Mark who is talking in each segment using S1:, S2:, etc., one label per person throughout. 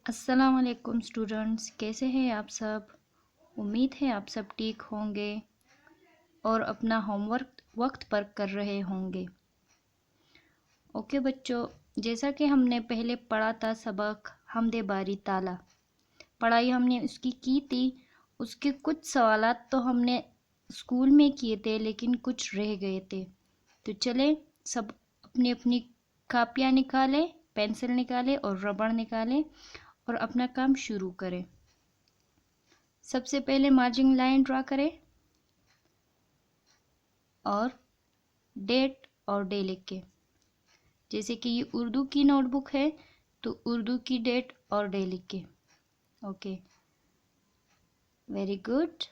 S1: السلام علیکم اسٹوڈنٹس، کیسے ہیں آپ سب؟ امید ہے آپ سب ٹھیک ہوں گے اور اپنا ہوم ورک وقت پر کر رہے ہوں گے۔ اوکے بچوں، جیسا کہ ہم نے پہلے پڑھا تھا سبق حمد باری تعالیٰ، پڑھائی ہم نے اس کی تھی۔ اس کے کچھ سوالات تو ہم نے اسکول میں کیے تھے لیکن کچھ رہ گئے تھے، تو چلیں سب اپنی اپنی کاپیاں نکالیں، پینسل نکالیں اور ربڑ نکالیں اور اپنا کام شروع کریں۔ سب سے پہلے مارجنگ لائن ڈرا کریں اور ڈیٹ اور ڈے لکھ کے، جیسے کہ یہ اردو کی نوٹ بک ہے تو اردو کی ڈیٹ اور ڈے لکھ کے۔ Okay, very good.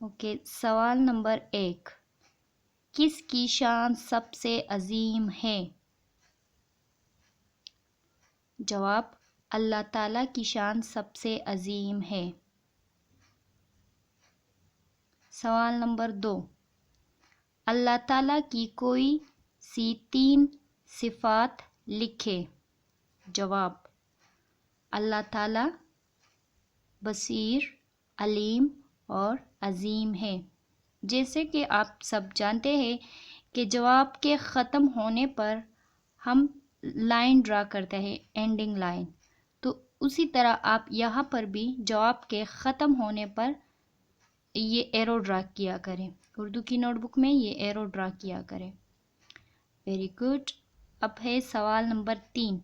S1: اوکے، سوال نمبر 1، کس کی شان سب سے عظیم ہے؟ جواب، اللہ تعالیٰ کی شان سب سے عظیم ہے۔ سوال نمبر 2، اللہ تعالیٰ کی کوئی سی 3 صفات لکھے۔ جواب، اللہ تعالیٰ بصیر، علیم اور عظیم ہے۔ جیسے کہ آپ سب جانتے ہیں کہ جواب کے ختم ہونے پر ہم لائن ڈرا کرتے ہیں، اینڈنگ لائن، تو اسی طرح آپ یہاں پر بھی جواب کے ختم ہونے پر یہ ایرو ڈرا کیا کریں، اردو کی نوٹ بک میں یہ ایرو ڈرا کیا کریں۔ Very good. اب ہے سوال نمبر 3،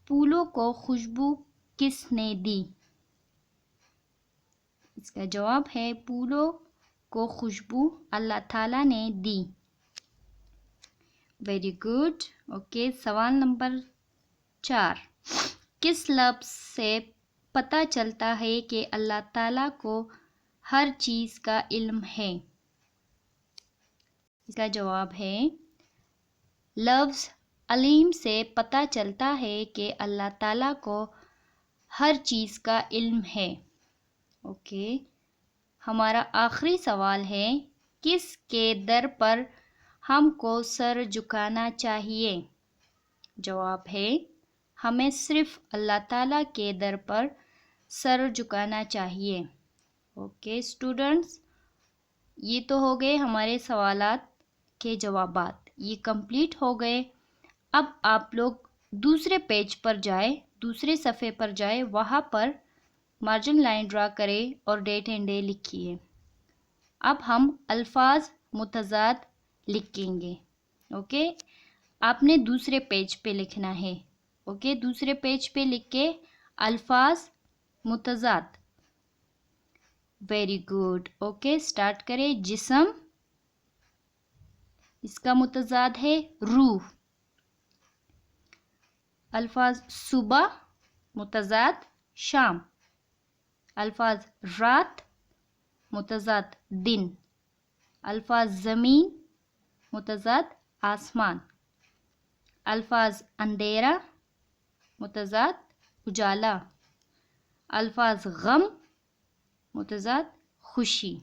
S1: پھولوں کو خوشبو کس نے دی؟ اس کا جواب ہے، پھولوں کو خوشبو اللہ تعالیٰ نے دی۔ Very good. اوکے، سوال نمبر 4، کس لفظ سے پتہ چلتا ہے کہ اللہ تعالیٰ کو ہر چیز کا علم ہے؟ اس کا جواب ہے، لفظ علیم سے پتہ چلتا ہے کہ اللہ تعالیٰ کو ہر چیز کا علم ہے۔ اوکے، ہمارا آخری سوال ہے، کس کے در پر ہم کو سر جھکانا چاہیے؟ جواب ہے، ہمیں صرف اللہ تعالیٰ کے در پر سر جھکانا چاہیے۔ اوکے اسٹوڈنٹس، یہ تو ہو گئے ہمارے سوالات کے جوابات، یہ کمپلیٹ ہو گئے۔ اب آپ لوگ دوسرے پیج پر جائیں، دوسرے صفحے پر جائیں، وہاں پر مارجن لائن ڈرا کریں اور ڈیٹ اینڈ ڈے لکھیے۔ اب ہم الفاظ متضاد لکھیں گے۔ اوکے، آپ نے دوسرے پیج پہ لکھنا ہے۔ اوکے، دوسرے پیج پہ لکھ کے الفاظ متضاد۔ Very good. اوکے، سٹارٹ کریں۔ جسم، اس کا متضاد ہے روح۔ الفاظ صبح، متضاد شام۔ الفاظ رات، متضاد دن۔ الفاظ زمین، متضاد آسمان۔ الفاظ اندھیرا، متضاد اجالا۔ الفاظ غم، متضاد خوشی۔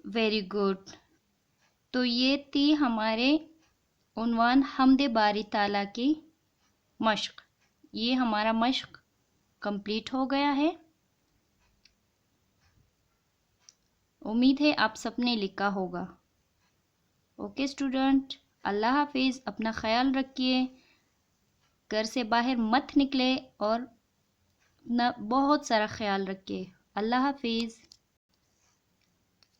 S1: Very good. تو یہ تھی ہمارے عنوان حمد باری تعالیٰ کی مشق۔ یہ ہمارا مشق کمپلیٹ ہو گیا ہے۔ امید ہے آپ سب نے لکھا ہوگا۔ اوکے اسٹوڈنٹ، اللہ حافظ، اپنا خیال رکھیے، گھر سے باہر مت نکلے اور اپنا بہت سارا خیال رکھیے۔ اللہ حافظ۔